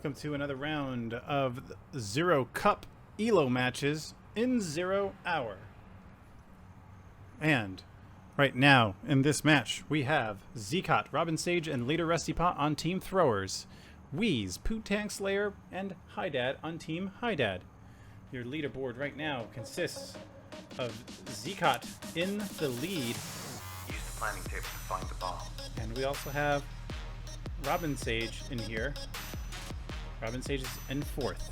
Welcome to another round of the Zero Cup ELO matches in 0 hour. And right now in this match we have Zeqot, RobinSage, and later Rusty Pot on Team Throwers, Weasel, Poo-Tang Slayer, and Hydad on Team Hydad. Your leaderboard right now consists of Zeqot in the lead. Use the planning table to find the bomb. And we also have RobinSage in here. RobinSage is in 4th.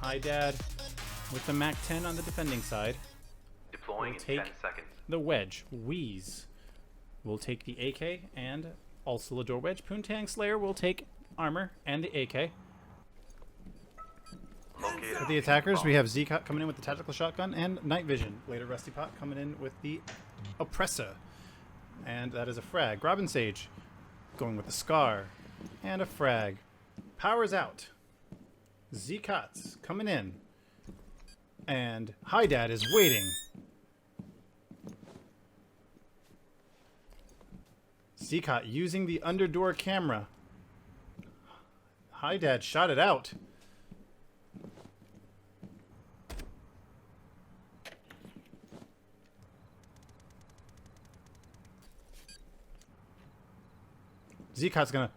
Hydad with the Mac 10 on the defending side. Deploying in 10 seconds. The wedge. Weasel will take the AK and also the door wedge. Poo-Tang Slayer will take armor and the AK. For the attackers, we have Zeqot coming in with the tactical shotgun and night vision. Later Rusty Pot coming in with the oppressor. And that is a frag. RobinSage going with the scar and a frag. Power's out. Zeqot's coming in. And Hydad is waiting. Zeqot using the underdoor camera. Hydad shot it out. Zeqot's gonna,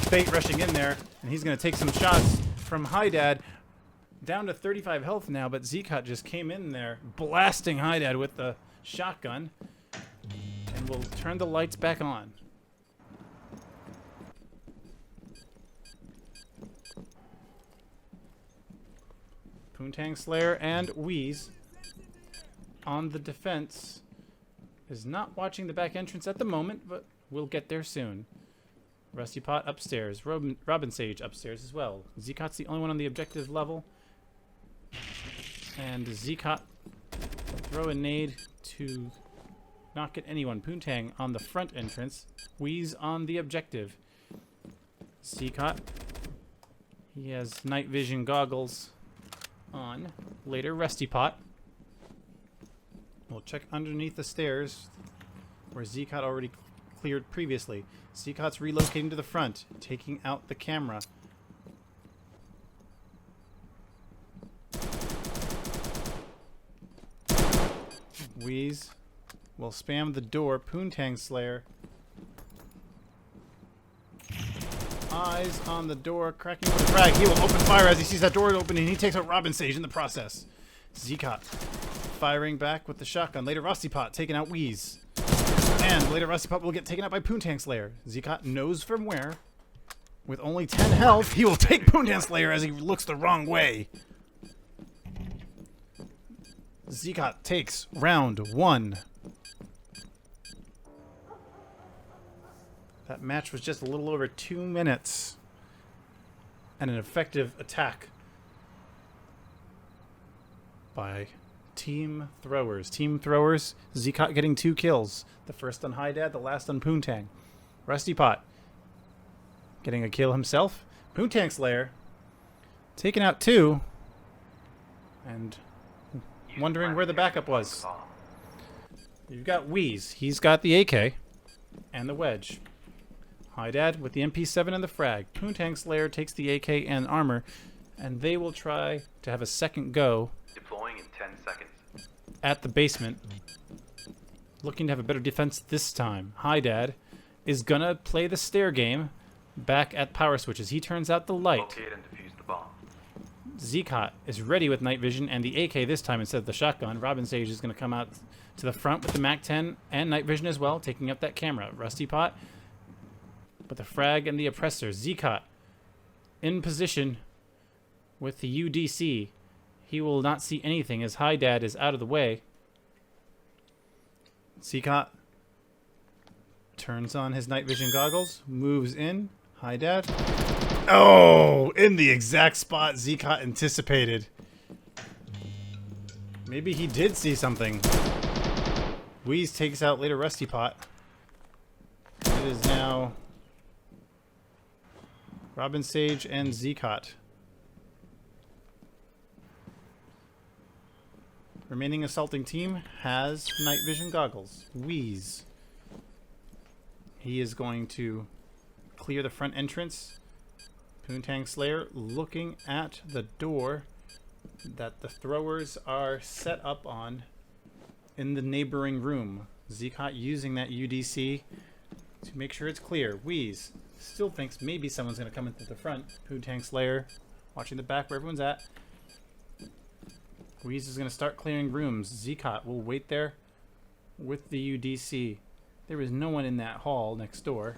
bait rushing in there, and he's gonna take some shots from Hydad. Down to 35 health now, but Zeqot just came in there, blasting Hydad with the shotgun, and we'll turn the lights back on. Poo-Tang Slayer and Weasel on the defense is not watching the back entrance at the moment, but we'll get there soon. Rusty Pot upstairs. RobinSage upstairs as well. Zeqot's the only one on the objective level. And Zeqot throw a nade to not get anyone. Poo-Tang on the front entrance. Weasel on the objective. Zeqot. He has night vision goggles on. Later Rusty Pot. We'll check underneath the stairs where Zeqot already cleared previously. Zeqot's relocating to the front, taking out the camera. Weasel will spam the door. Poo-Tang Slayer. Eyes on the door, cracking with a frag. He will open fire as he sees that door open, and he takes out RobinSage in the process. Zeqot firing back with the shotgun. Later Rusty Pot taking out Weasel. And later Rusty Pot will get taken out by Poo-Tang Slayer. Zeqot knows from where. With only 10 health, he will take Poo-Tang Slayer as he looks the wrong way. Zeqot takes round 1. That match was just a little over 2 minutes. And an effective attack by Team Throwers. Team Throwers, Zeqot getting 2 kills. The first on Hydad, the last on Poo-Tang. Rusty Pot getting a kill himself. Poo-Tang Slayer taking out 2. And wondering where the backup was. You've got Weasel. He's got the AK and the wedge. Hydad with the MP7 and the frag. Poo-Tang Slayer takes the AK and armor. And they will try to have a second go. Deploying in 10 seconds. At the basement. Looking to have a better defense this time. Hydad is gonna play the stair game back at power switches. He turns out the light. Locate and defuse the bomb. Zeqot is ready with night vision and the AK this time instead of the shotgun. RobinSage is gonna come out to the front with the Mac 10 and night vision as well, taking up that camera. Rusty Pot with the frag and the oppressor. Zeqot in position with the UDC. He will not see anything as Hydad is out of the way. Zeqot turns on his night vision goggles, moves in. Hydad. Oh, in the exact spot Zeqot anticipated. Maybe he did see something. Weasel takes out later Rusty Pot. It is now RobinSage and Zeqot. Remaining assaulting team has night vision goggles. Weasel. He is going to clear the front entrance. Poontang Slayer looking at the door that the throwers are set up on in the neighboring room. Zeqot using that UDC to make sure it's clear. Wheeze still thinks maybe someone's going to come in through the front. Poontang Slayer watching the back where everyone's at. Wheeze is going to start clearing rooms. Zeqot will wait there with the UDC. There is no one in that hall next door.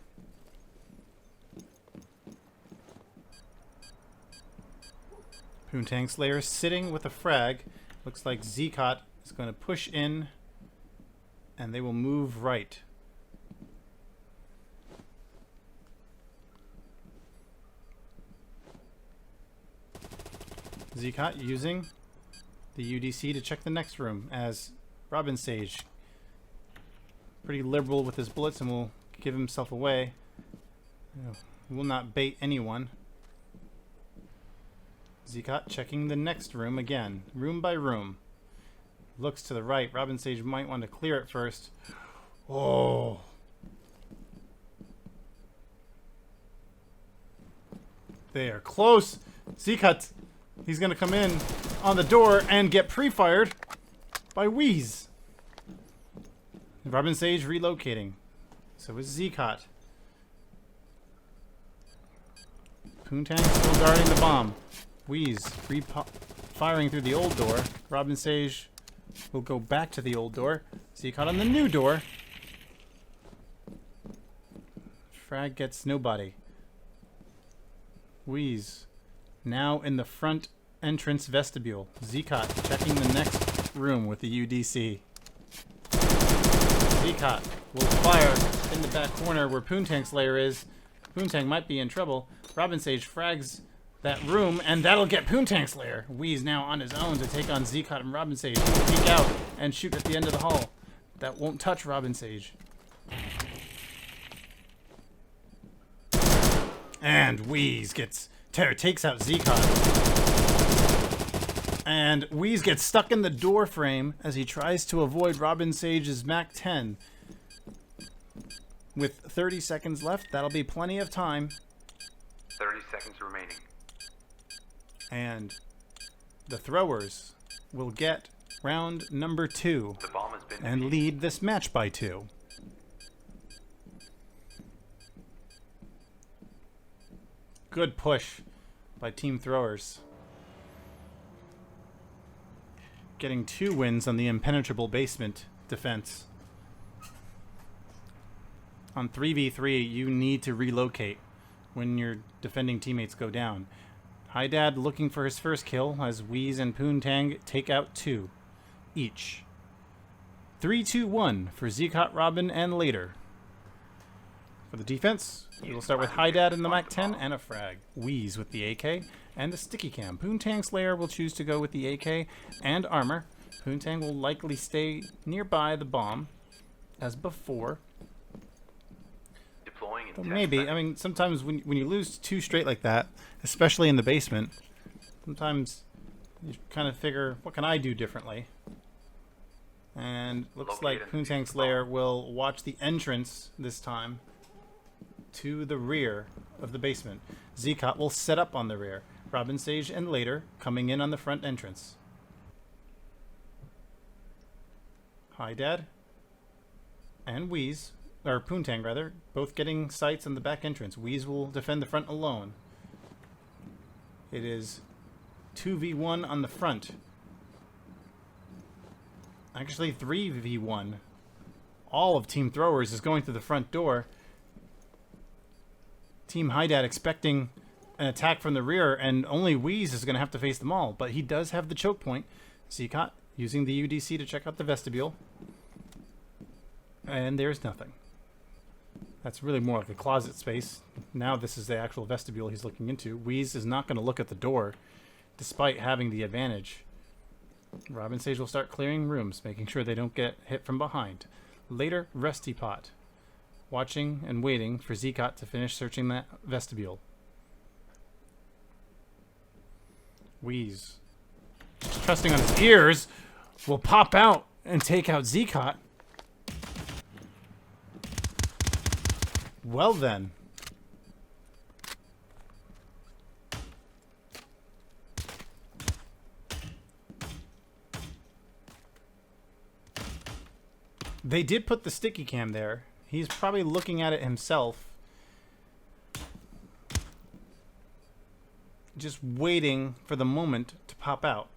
Poontang Slayer sitting with a frag. Looks like Zeqot is going to push in and they will move right. Zeqot using the UDC to check the next room as RobinSage, pretty liberal with his bullets and will give himself away. Will not bait anyone. Zeqot checking the next room again, room by room. Looks to the right. RobinSage might want to clear it first. Oh. They are close. Zeqot. He's going to come in on the door and get pre-fired by Wheeze. RobinSage relocating. So is Zeqot. Poontang still guarding the bomb. Wheeze firing through the old door. RobinSage will go back to the old door. Zeqot on the new door. Frag gets nobody. Wheeze now in the front entrance vestibule. Zeqot checking the next room with the UDC. Zeqot will fire in the back corner where Poontang Slayer is. Poontang might be in trouble. RobinSage frags that room, and that'll get Poontang Slayer. Wheeze now on his own to take on Zeqot and RobinSage. He will peek out and shoot at the end of the hall. That won't touch RobinSage. And Wheeze takes out Zeqot. And Wheeze gets stuck in the door frame as he tries to avoid RobinSage's Mach 10. With 30 seconds left, that'll be plenty of time. 30 seconds remaining. And the throwers will get round number 2 The bomb has been and lead this match by 2. Good push by Team Throwers. Getting 2 wins on the impenetrable basement defense. On 3v3, you need to relocate when your defending teammates go down. Hydad looking for his first kill as Wheeze and Poontang take out 2 each. 3-2-1 for Zeqot, Robin, and later. For the defense, we will start with Hydad in the Mach 10 and a frag. Wheeze with the AK and the sticky cam. Poontang Slayer will choose to go with the AK and armor. Poontang will likely stay nearby the bomb as before. Deploying in But 10 maybe, seconds. I mean, sometimes when you lose 2 straight like that, especially in the basement, sometimes you kind of figure, what can I do differently? And looks like Locate and Poontang defuse the Slayer bomb. will watch the entrance this time to the rear of the basement. Zeqot will set up on the rear. RobinSage and later coming in on the front entrance. Hydad and Wheeze, or Poontang rather, both getting sights on the back entrance. Wheeze will defend the front alone. It is 2v1 on the front. Actually 3v1. All of Team Throwers is going through the front door. Team Hydad expecting an attack from the rear, and only Wheeze is going to have to face them all. But he does have the choke point. Zeqot using the UDC to check out the vestibule. And there's nothing. That's really more like a closet space. Now this is the actual vestibule he's looking into. Wheeze is not going to look at the door, despite having the advantage. RobinSage will start clearing rooms, making sure they don't get hit from behind. Later, Rusty Pot, watching and waiting for Zeqot to finish searching that vestibule. Wheeze, trusting on his ears, will pop out and take out Zeqot. Well then, They did put the sticky cam there. He's probably looking at it himself. Just waiting for the moment to pop out.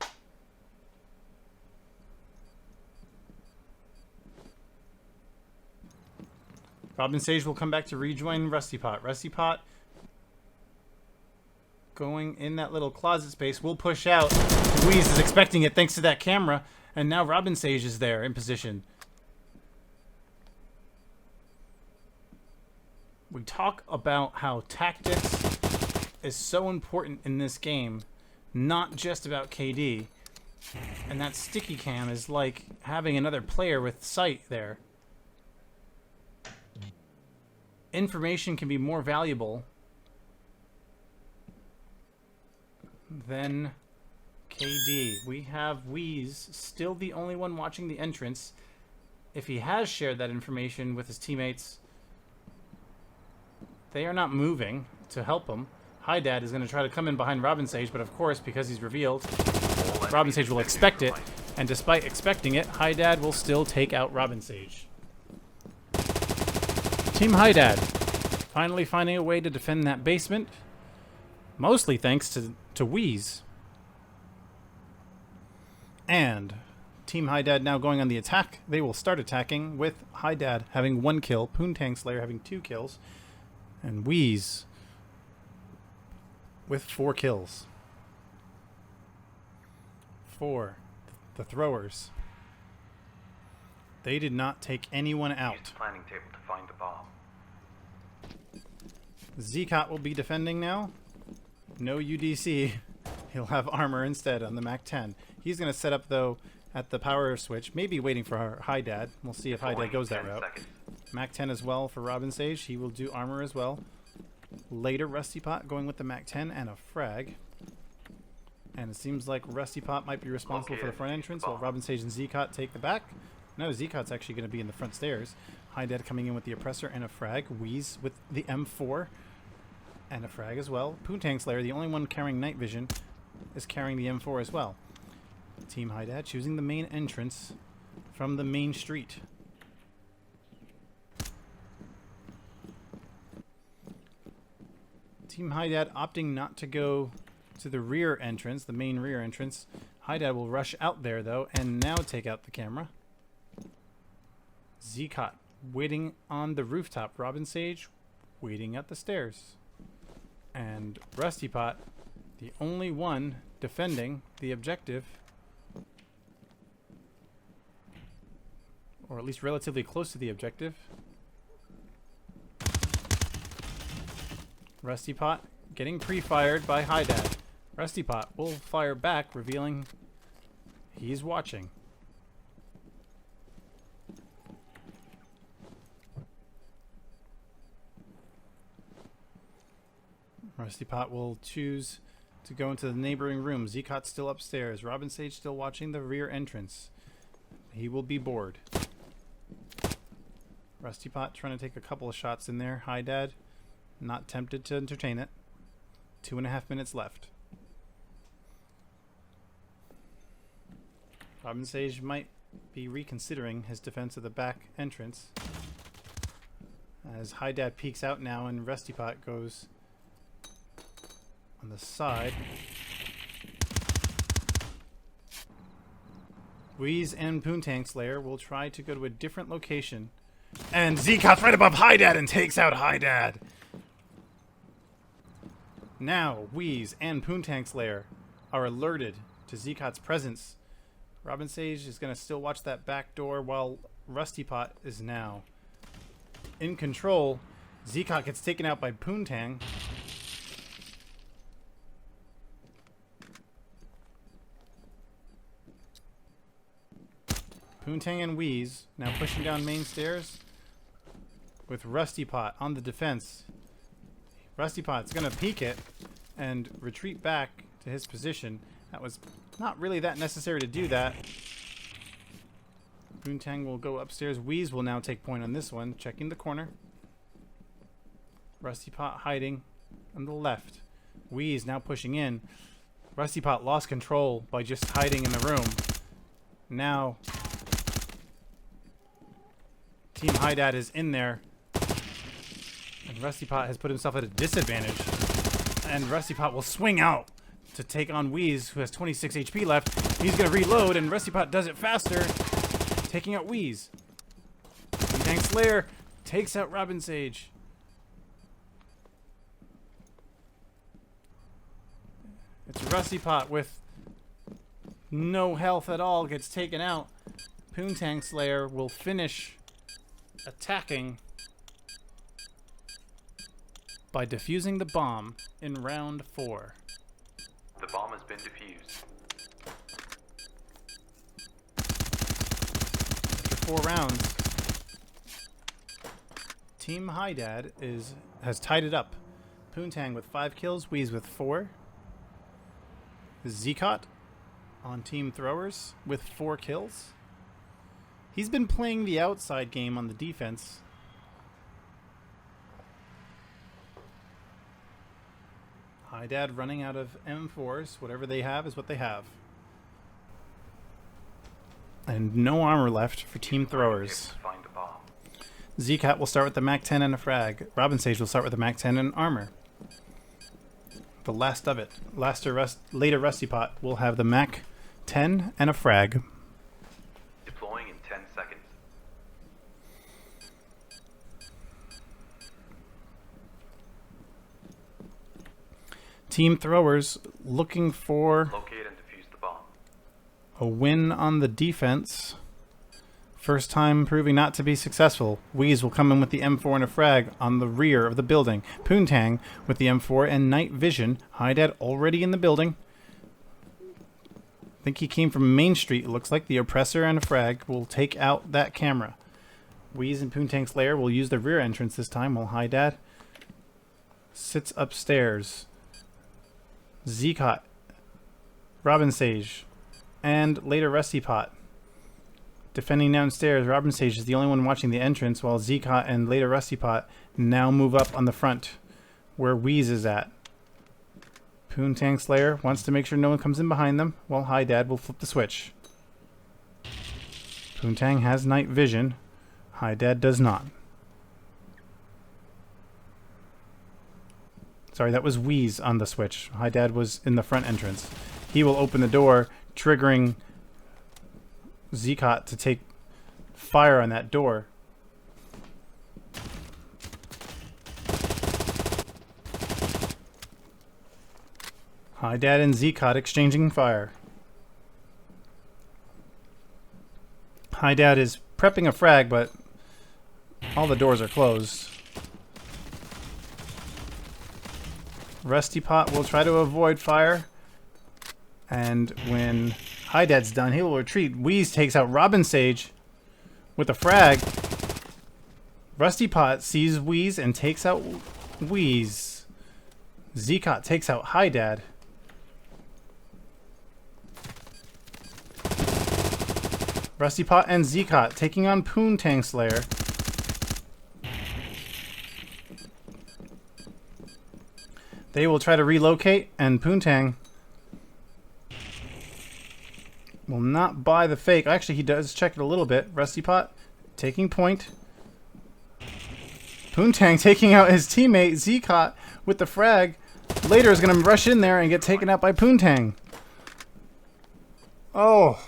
RobinSage will come back to rejoin Rusty Pot. Rusty Pot going in that little closet space will push out. Weasel is expecting it thanks to that camera, and now RobinSage is there in position. We talk about how tactics is so important in this game, not just about KD. And that sticky cam is like having another player with sight there. Information can be more valuable than KD. We have Weasel still the only one watching the entrance. If he has shared that information with his teammates, they are not moving to help him. Dad is going to try to come in behind RobinSage, but of course, because he's revealed, RobinSage will expect it, and despite expecting it, Dad will still take out RobinSage. Team Dad finally finding a way to defend that basement, mostly thanks to Weasel. And Team Dad now going on the attack. They will start attacking with Dad having 1 kill, Poontang Slayer having 2 kills, and Weasel with 4 kills. 4. The throwers. They did not take anyone out. Use the planning table to find the bomb. Zeqot will be defending now. No UDC. He'll have armor instead on the MAC-10. He's going to set up, though, at the power switch. Maybe waiting for our Dad. We'll see if Dad goes that route. MAC-10 as well for RobinSage. He will do armor as well. Later, Rusty Pot going with the MAC-10 and a frag. And it seems like Rusty Pot might be responsible for the front entrance, while RobinSage and Zeqot take the back. No, Zeqot's actually going to be in the front stairs. Dad coming in with the oppressor and a frag. Weasel with the M4 and a frag as well. Poontang Slayer, the only one carrying night vision, is carrying the M4 as well. Team Dad choosing the main entrance from the main street. Team Dad opting not to go to the rear entrance, the main rear entrance. Dad will rush out there, though, and now take out the camera. Zeqot waiting on the rooftop. RobinSage waiting at the stairs. And Rusty Pot, the only one defending the objective, or at least relatively close to the objective. Rusty Pot getting pre-fired by Dad. Rusty Pot will fire back, revealing he's watching. Rusty Pot will choose to go into the neighboring room. Zeqot's still upstairs. RobinSage still watching the rear entrance. He will be bored. Rusty Pot trying to take a couple of shots in there. Dad not tempted to entertain it. 2.5 minutes left. RobinSage might be reconsidering his defense of the back entrance as Dad peeks out now and Rusty Pot goes on the side. Weasel and Poontang Slayer will try to go to a different location. And Zeqot's right above Dad and takes out Dad. Now, Weasel and Poontang Slayer are alerted to Zeqot's presence. RobinSage is going to still watch that back door while Rusty Pot is now in control. Zeqot gets taken out by Poontang. Poontang and Weasel now pushing down main stairs with Rusty Pot on the defense. Rusty Pot's going to peek it and retreat back to his position. That was not really that necessary to do that. Poontang will go upstairs. Weasel will now take point on this one, checking the corner. Rusty Pot hiding on the left. Weasel now pushing in. Rusty Pot lost control by just hiding in the room. Now Team High Dad is in there. And Rusty Pot has put himself at a disadvantage. And Rusty Pot will swing out to take on Wheeze, who has 26 HP left. He's going to reload, and Rusty Pot does it faster, taking out Wheeze. Tank Slayer takes out RobinSage. It's Rusty Pot with no health at all, gets taken out. Poontang Slayer will finish attacking by defusing the bomb in round 4. The bomb has been defused. After 4 rounds, Team High Dad has tied it up. Poontang with 5 kills, Wheeze with 4. Zeqot on Team Throwers with 4 kills. He's been playing the outside game on the defense. High Dad running out of M4s. Whatever they have is what they have. And no armor left for Team Throwers. Find the bomb. Zeqot will start with the Mac 10 and a frag. RobinSage will start with the Mac 10 and armor. The last of it. Later Rusty Pot will have the Mac 10 and a frag. Deploying in 10 seconds. Team Throwers looking for Locate and defuse the bomb. a win on the defense. First time proving not to be successful. Wheeze will come in with the M4 and a frag on the rear of the building. Poontang with the M4 and night vision. High Dad already in the building. I think he came from Main Street. It looks like the oppressor and a frag will take out that camera. Wheeze and Poontang Slayer will use the rear entrance this time while High Dad sits upstairs. Zeqot, RobinSage, and later Rusty Pot defending downstairs. RobinSage is the only one watching the entrance, while Zeqot and later Rusty Pot now move up on the front where Wheeze is at. Poontang Slayer wants to make sure no one comes in behind them, while High Dad will flip the switch. Poontang has night vision. High Dad does not. Sorry, that was Wheeze on the switch. High Dad was in the front entrance. He will open the door, triggering Zeqot to take fire on that door. High Dad and Zeqot exchanging fire. High Dad is prepping a frag, but all the doors are closed. Rusty Pot will try to avoid fire, and when High Dad's done, he will retreat. Wheeze takes out RobinSage with a frag. Rusty Pot sees Wheeze and takes out Wheeze. Zeqot takes out High Dad. Rusty Pot and Zeqot taking on Poontang Slayer. They will try to relocate, and Poontang will not buy the fake. Actually, he does check it a little bit. Rusty Pot taking point. Poontang taking out his teammate Zeqot with the frag. Later is going to rush in there and get taken out by Poontang. Oh,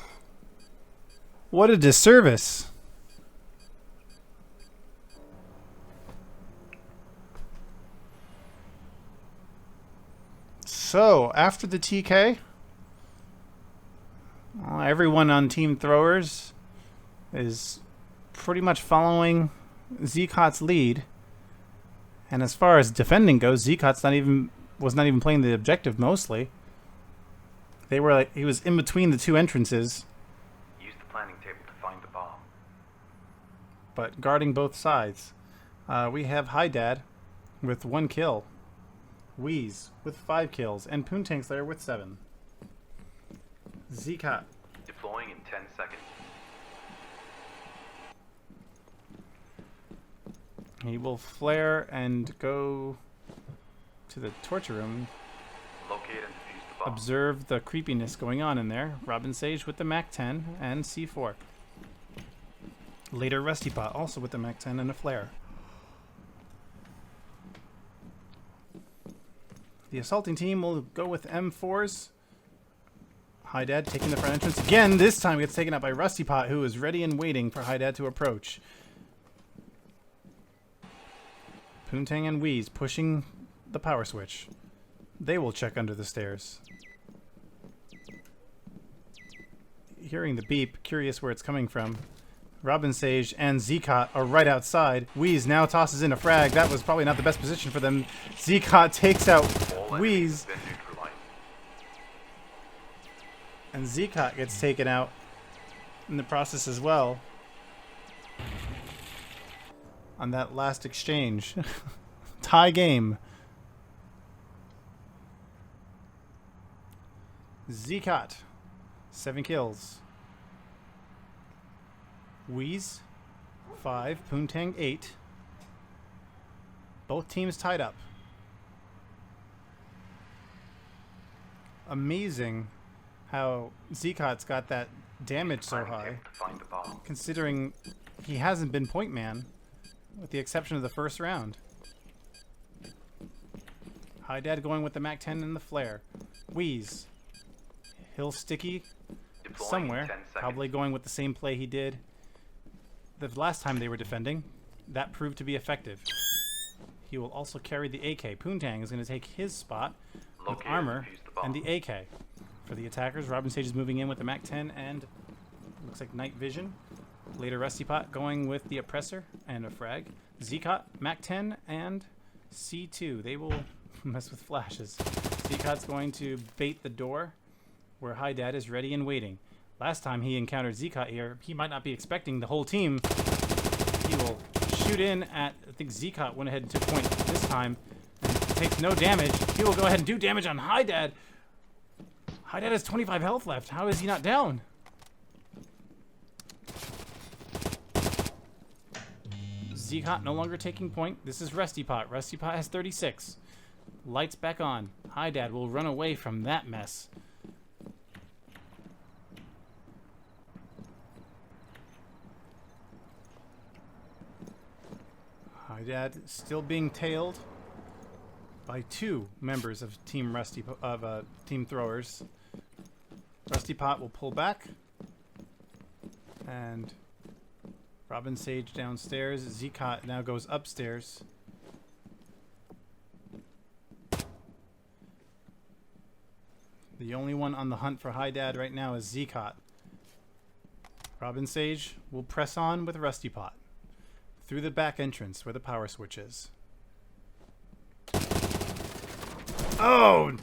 what a disservice. So, after the TK, everyone on Team Throwers is pretty much following Zeqot's lead. And as far as defending goes, Zeqot's was not even playing the objective mostly. He was in between the two entrances, Use the planning table to find the bomb. but guarding both sides. We have High Dad with 1 kill, Wheeze with 5 kills, and Poontang Slayer with 7. Zeqot Deploying in 10 seconds. He will flare and go to the torture room. Locate and defuse the bomb. Observe the creepiness going on in there. RobinSage with the Mac 10 and C4. Later Rusty Pot, also with the Mac 10 and a flare. The assaulting team will go with M4s. High Dad taking the front entrance again. This time gets taken out by Rusty Pot, who is ready and waiting for High Dad to approach. Poontang and Wheeze pushing the power switch. They will check under the stairs. Hearing the beep, curious where it's coming from. RobinSage and Zeqot are right outside. Wheeze now tosses in a frag. That was probably not the best position for them. Zeqot takes out Wheeze. And Zeqot gets taken out in the process as well. On that last exchange. Tie game. Zeqot, 7 kills. Wheeze, 5. Poontang, 8. Both teams tied up. Amazing how Zeqot's got that damage so high, considering he hasn't been point man, with the exception of the first round. High Dad going with the Mac 10 and the flare. Wheeze, Hill Sticky somewhere, probably going with the same play he did the last time they were defending. That proved to be effective. He will also carry the AK. Poontang is going to take his spot with armor and the AK. For the attackers, RobinSage is moving in with the Mac 10 and looks like night vision. Later Rusty Pot going with the oppressor and a frag. Zeqot, Mac 10, and C2. They will mess with flashes. Zeqot's going to bait the door where High Dad is ready and waiting. Last time he encountered Zeqot here, he might not be expecting the whole team. He will shoot in at, I think Zeqot went ahead and took point this time and takes no damage. He will go ahead and do damage on High Dad. High Dad has 25 health left. How is he not down? Zeqot no longer taking point. This is Rusty Pot. Rusty Pot has 36. Lights back on. High Dad will run away from that mess. High Dad still being tailed by 2 members of Team Team Throwers. Rusty Pot will pull back, and RobinSage downstairs. Zeqot now goes upstairs. The only one on the hunt for High Dad right now is Zeqot. RobinSage will press on with Rusty Pot through the back entrance where the power switch is. Oh!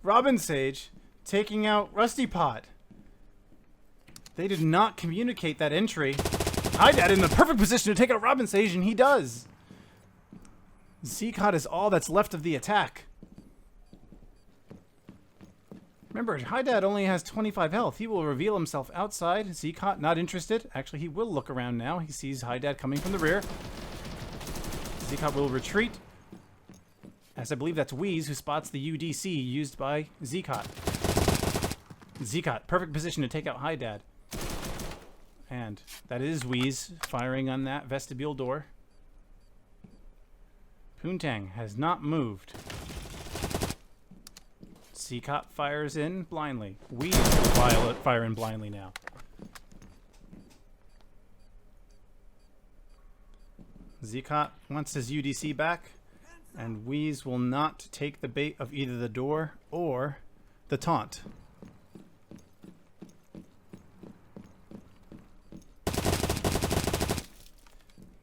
RobinSage taking out Rusty Pot. They did not communicate that entry. High Dad in the perfect position to take out RobinSage, and he does. Zeqot is all that's left of the attack. Remember, High Dad only has 25 health. He will reveal himself outside. Zeqot not interested. Actually, he will look around now. He sees High Dad coming from the rear. Zeqot will retreat, as I believe that's Wheeze who spots the UDC used by Zeqot. Zeqot, perfect position to take out High Dad. And that is Wheeze firing on that vestibule door. Poontang has not moved. Zeqot fires in blindly. Wheeze will fire in blindly now. Zeqot wants his UDC back, and Wheeze will not take the bait of either the door or the taunt.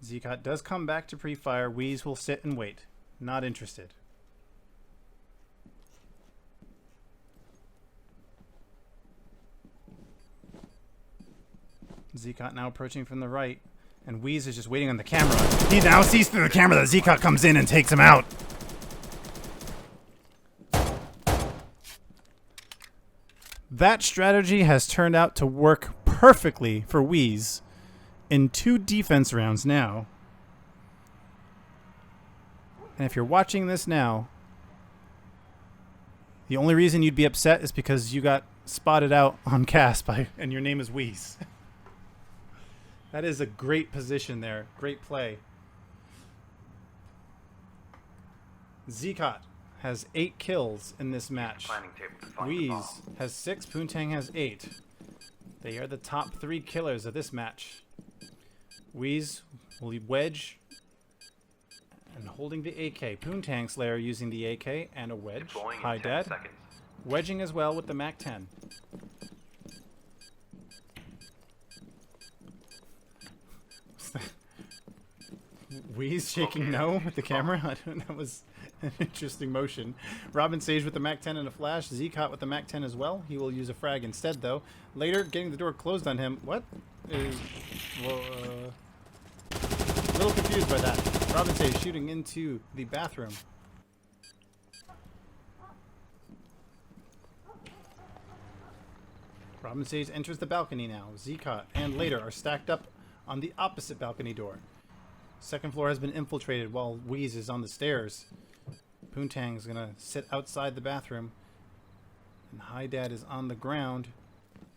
Zeqot does come back to pre-fire. Wheeze will sit and wait. Not interested. Zeqot now approaching from the right, and Wheeze is just waiting on the camera. He now sees through the camera that Zeqot comes in and takes him out. That strategy has turned out to work perfectly for Wheeze in 2 defense rounds now. And if you're watching this now, the only reason you'd be upset is because you got spotted out on cast and your name is Wheeze. That is a great position there. Great play. Zeqot has 8 kills in this match. Planning table to find the bomb. Weez has 6. Poontang has 8. They are the top 3 killers of this match. Weez will wedge and holding the AK. Poontang Slayer using the AK and a wedge. Deploying in Hi, 10 Dad. seconds. Wedging as well with the MAC-10. Weez shaking no with the camera. I don't know. That was an interesting motion. RobinSage with the MAC-10 and a flash. Zeqot with the MAC-10 as well. He will use a frag instead, though. Later, getting the door closed on him. What is... Well, a little confused by that. RobinSage shooting into the bathroom. RobinSage enters the balcony now. Zeqot and later are stacked up on the opposite balcony door. Second floor has been infiltrated while Weez is on the stairs. Poontang's gonna sit outside the bathroom. And Hi Dad is on the ground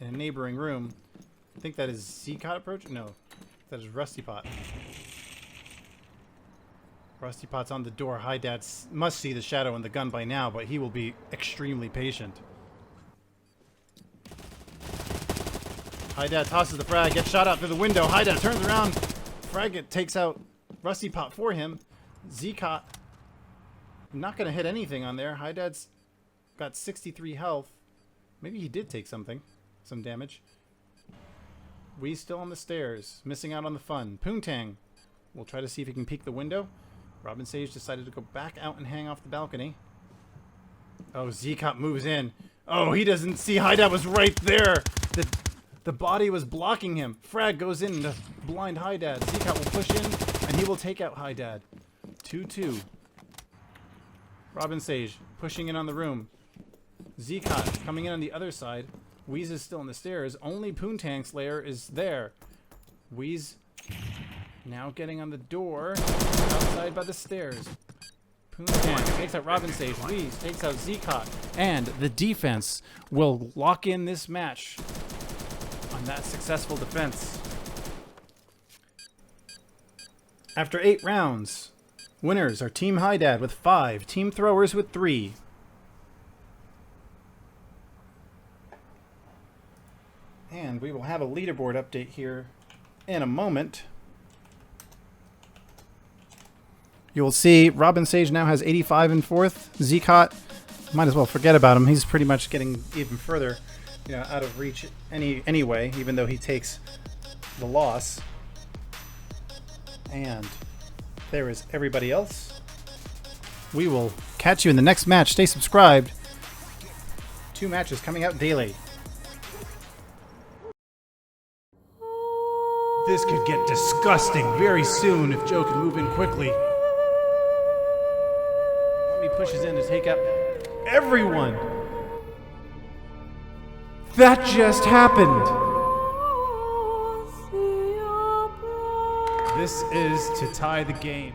in a neighboring room. I think that is Zeqot approach? No. That is Rusty Pot. Rusty Pot's on the door. Hi Dad must see the shadow and the gun by now, but he will be extremely patient. Hi Dad tosses the frag, gets shot out through the window. Hi Dad turns around. Frag takes out Rusty Pot for him. Zeqot not going to hit anything on there. Hi Dad's got 63 health. Maybe he did take some damage. Weez still on the stairs, missing out on the fun. Poontang will try to see if he can peek the window. RobinSage decided to go back out and hang off the balcony. Oh, Zeqot moves in. Oh, he doesn't see Hi Dad was right there. The body was blocking him. Frag goes in to blind Hi Dad. Zeqot will push in, and he will take out Hi Dad. 2-2. RobinSage pushing in on the room. Zeqot coming in on the other side. Weez is still on the stairs. Only Poontang Slayer is there. Weez now getting on the door outside by the stairs. Poontang takes out RobinSage. Weez takes out Zeqot. And the defense will lock in this match on that successful defense. After 8 rounds, winners are Team Hi Dad with 5, Team Throwers with 3. And we will have a leaderboard update here in a moment. You will see RobinSage now has 85 in 4th. Zeqot, might as well forget about him. He's pretty much getting even further, out of reach anyway, even though he takes the loss. And there is everybody else. We will catch you in the next match. Stay subscribed. 2 matches coming out daily. This could get disgusting very soon if Joe can move in quickly. He pushes in to take out everyone. That just happened. This is to tie the game.